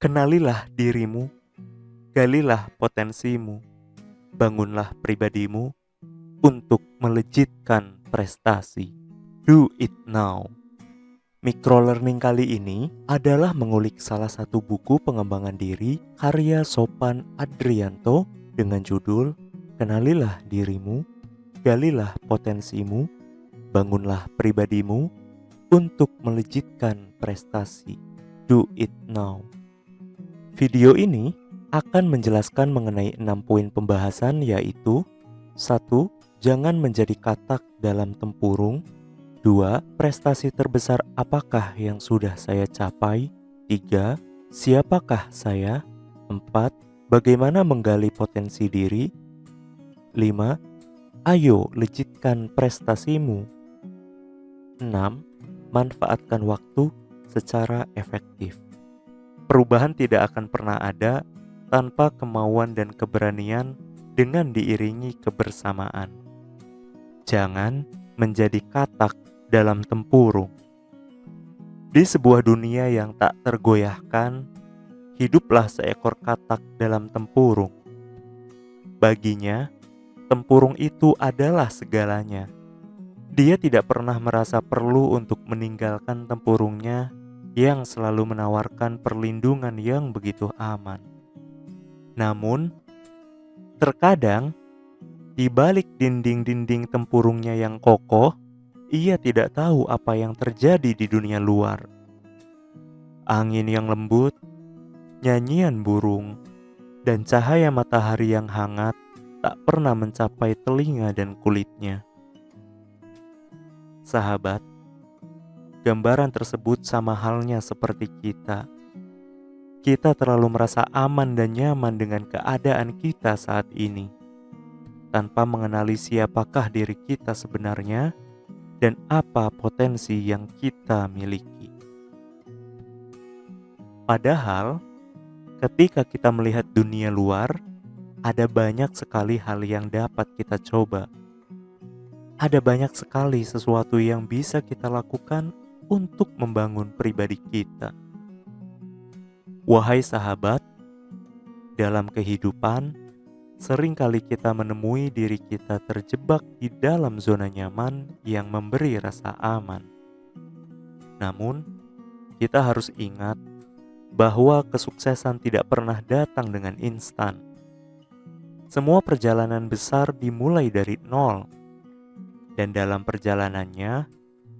Kenalilah dirimu, galilah potensimu, bangunlah pribadimu untuk melejitkan prestasi. Do it now. Microlearning kali ini adalah mengulik salah satu buku pengembangan diri karya Sopan Adrianto dengan judul Kenalilah Dirimu, Galilah Potensimu, Bangunlah Pribadimu untuk Melejitkan Prestasi. Do it now. Video ini akan menjelaskan mengenai 6 poin pembahasan, yaitu 1. Jangan menjadi katak dalam tempurung. 2. Prestasi terbesar apakah yang sudah saya capai? 3. Siapakah saya? 4. Bagaimana menggali potensi diri? 5. Ayo lejitkan prestasimu. 6. Manfaatkan waktu secara efektif. Perubahan tidak akan pernah ada tanpa kemauan dan keberanian dengan diiringi kebersamaan. Jangan menjadi katak dalam tempurung. Di sebuah dunia yang tak tergoyahkan, hiduplah seekor katak dalam tempurung. Baginya, tempurung itu adalah segalanya. Dia tidak pernah merasa perlu untuk meninggalkan tempurungnya yang selalu menawarkan perlindungan yang begitu aman. Namun, terkadang di balik dinding-dinding tempurungnya yang kokoh, ia tidak tahu apa yang terjadi di dunia luar. Angin yang lembut, nyanyian burung, dan cahaya matahari yang hangat tak pernah mencapai telinga dan kulitnya. Sahabat, gambaran tersebut sama halnya seperti kita. Kita terlalu merasa aman dan nyaman dengan keadaan kita saat ini, tanpa mengenali siapakah diri kita sebenarnya dan apa potensi yang kita miliki. Padahal, ketika kita melihat dunia luar, ada banyak sekali hal yang dapat kita coba. Ada banyak sekali sesuatu yang bisa kita lakukan untuk membangun pribadi kita. Wahai sahabat, dalam kehidupan, seringkali kita menemui diri kita terjebak di dalam zona nyaman yang memberi rasa aman. Namun, kita harus ingat bahwa kesuksesan tidak pernah datang dengan instan. Semua perjalanan besar dimulai dari nol, dan dalam perjalanannya,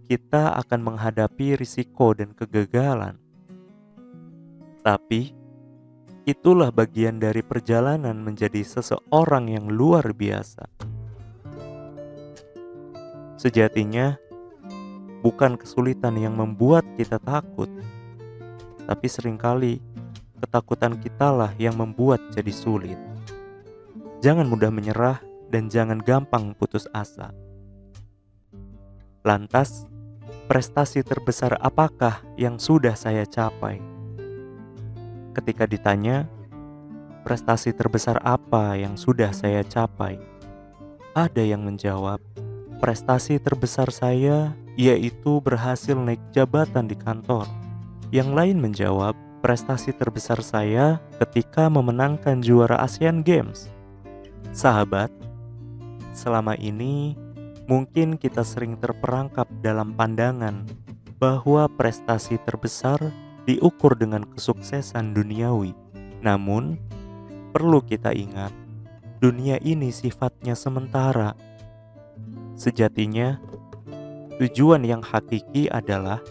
kita akan menghadapi risiko dan kegagalan. Tapi, itulah bagian dari perjalanan menjadi seseorang yang luar biasa. Sejatinya, bukan kesulitan yang membuat kita takut, tapi seringkali ketakutan kitalah yang membuat jadi sulit. Jangan mudah menyerah dan jangan gampang putus asa. Lantas, prestasi terbesar apakah yang sudah saya capai? Ketika ditanya, prestasi terbesar apa yang sudah saya capai? Ada yang menjawab, prestasi terbesar saya yaitu berhasil naik jabatan di kantor. Yang lain menjawab, prestasi terbesar saya ketika memenangkan juara Asian Games. Sahabat, selama ini mungkin kita sering terperangkap dalam pandangan bahwa prestasi terbesar diukur dengan kesuksesan duniawi. Namun, perlu kita ingat, dunia ini sifatnya sementara. Sejatinya, tujuan yang hakiki adalah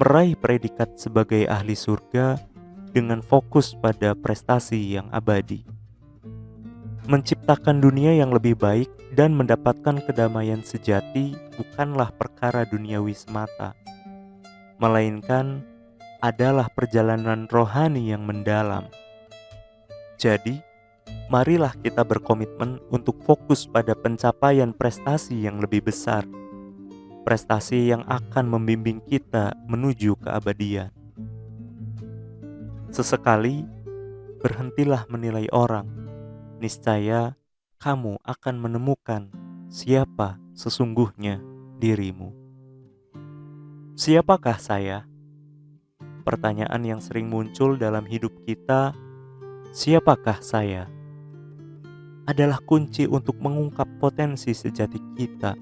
meraih predikat sebagai ahli surga dengan fokus pada prestasi yang abadi. Menciptakan dunia yang lebih baik dan mendapatkan kedamaian sejati bukanlah perkara duniawi semata, melainkan adalah perjalanan rohani yang mendalam. Jadi, marilah kita berkomitmen untuk fokus pada pencapaian prestasi yang lebih besar, prestasi yang akan membimbing kita menuju keabadian. Sesekali, berhentilah menilai orang. Niscaya, kamu akan menemukan siapa sesungguhnya dirimu. Siapakah saya? pertanyaan yang sering muncul dalam hidup kita, siapakah saya? Adalah kunci untuk mengungkap potensi sejati kita.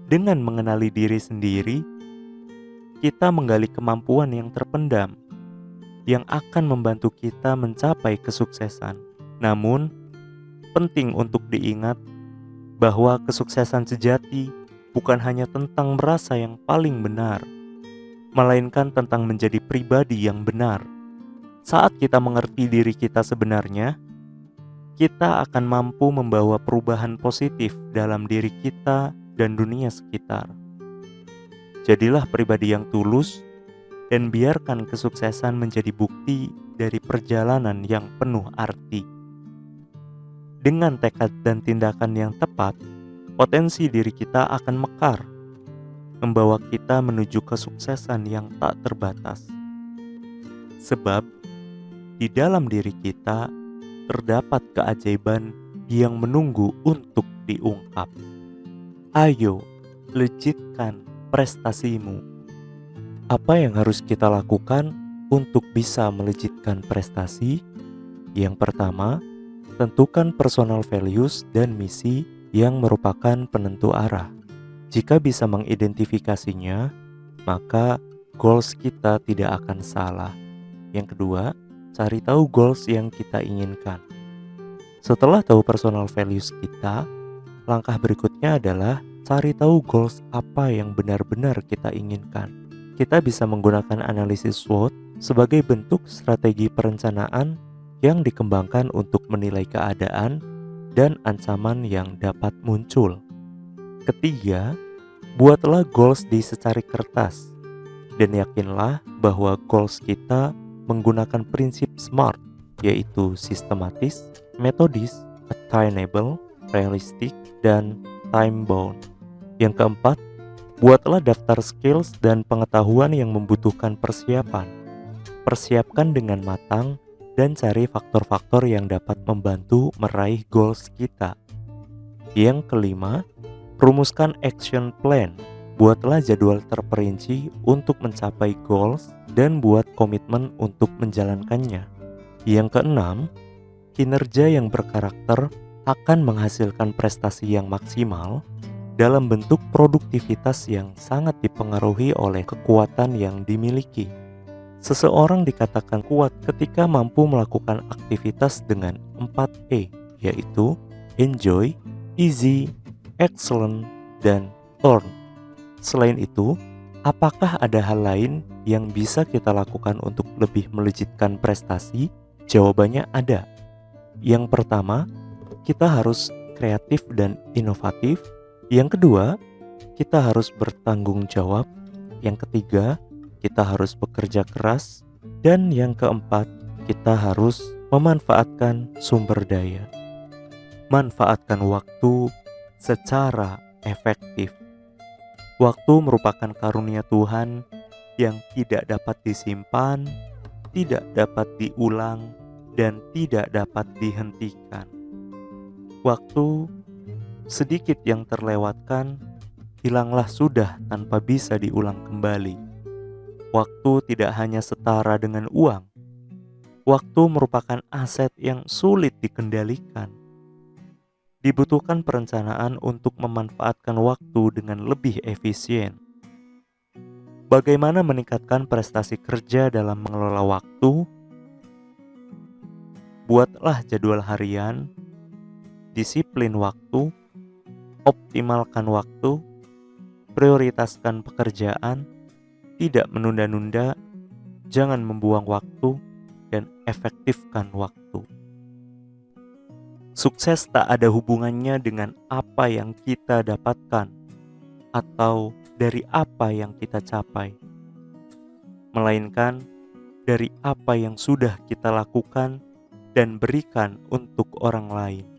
Dengan mengenali diri sendiri, kita menggali kemampuan yang terpendam yang akan membantu kita mencapai kesuksesan. Namun, penting untuk diingat bahwa kesuksesan sejati bukan hanya tentang merasa yang paling benar, melainkan tentang menjadi pribadi yang benar. Saat kita mengerti diri kita sebenarnya, kita akan mampu membawa perubahan positif dalam diri kita dan dunia sekitar. Jadilah pribadi yang tulus dan biarkan kesuksesan menjadi bukti dari perjalanan yang penuh arti. Dengan tekad dan tindakan yang tepat, potensi diri kita akan mekar, membawa kita menuju kesuksesan yang tak terbatas. Sebab di dalam diri kita terdapat keajaiban yang menunggu untuk diungkap. Ayo, legitkan prestasimu. Apa yang harus kita lakukan untuk bisa melejitkan prestasi? Yang pertama, tentukan personal values dan misi yang merupakan penentu arah. Jika bisa mengidentifikasinya, maka goals kita tidak akan salah. Yang kedua, cari tahu goals yang kita inginkan. Setelah tahu personal values kita, langkah berikutnya adalah cari tahu goals apa yang benar-benar kita inginkan. Kita bisa menggunakan analisis SWOT sebagai bentuk strategi perencanaan yang dikembangkan untuk menilai keadaan dan ancaman yang dapat muncul. Ketiga, buatlah goals di secari kertas dan yakinlah bahwa goals kita menggunakan prinsip SMART, yaitu sistematis, metodis, attainable, realistic, dan time-bound. Yang keempat, buatlah daftar skills dan pengetahuan yang membutuhkan persiapan. Persiapkan dengan matang dan cari faktor-faktor yang dapat membantu meraih goals kita. Yang kelima, rumuskan action plan. Buatlah jadwal terperinci untuk mencapai goals dan buat komitmen untuk menjalankannya. Yang keenam, kinerja yang berkarakter akan menghasilkan prestasi yang maksimal dalam bentuk produktivitas yang sangat dipengaruhi oleh kekuatan yang dimiliki. Seseorang dikatakan kuat ketika mampu melakukan aktivitas dengan 4E, yaitu enjoy, easy, excellent, dan turn. Selain itu, apakah ada hal lain yang bisa kita lakukan untuk lebih melejitkan prestasi? Jawabannya ada. Yang pertama, kita harus kreatif dan inovatif. Yang kedua, kita harus bertanggung jawab. Yang ketiga, kita harus bekerja keras. Dan yang keempat, kita harus memanfaatkan sumber daya. Manfaatkan waktu secara efektif. Waktu merupakan karunia Tuhan yang tidak dapat disimpan, tidak dapat diulang, dan tidak dapat dihentikan. Waktu sedikit yang terlewatkan, hilanglah sudah tanpa bisa diulang kembali. Waktu tidak hanya setara dengan uang. Waktu merupakan aset yang sulit dikendalikan. Dibutuhkan perencanaan untuk memanfaatkan waktu dengan lebih efisien. Bagaimana meningkatkan prestasi kerja dalam mengelola waktu? Buatlah jadwal harian, disiplin waktu, optimalkan waktu, prioritaskan pekerjaan, tidak menunda-nunda, jangan membuang waktu, dan efektifkan waktu. Sukses tak ada hubungannya dengan apa yang kita dapatkan atau dari apa yang kita capai, melainkan dari apa yang sudah kita lakukan dan berikan untuk orang lain.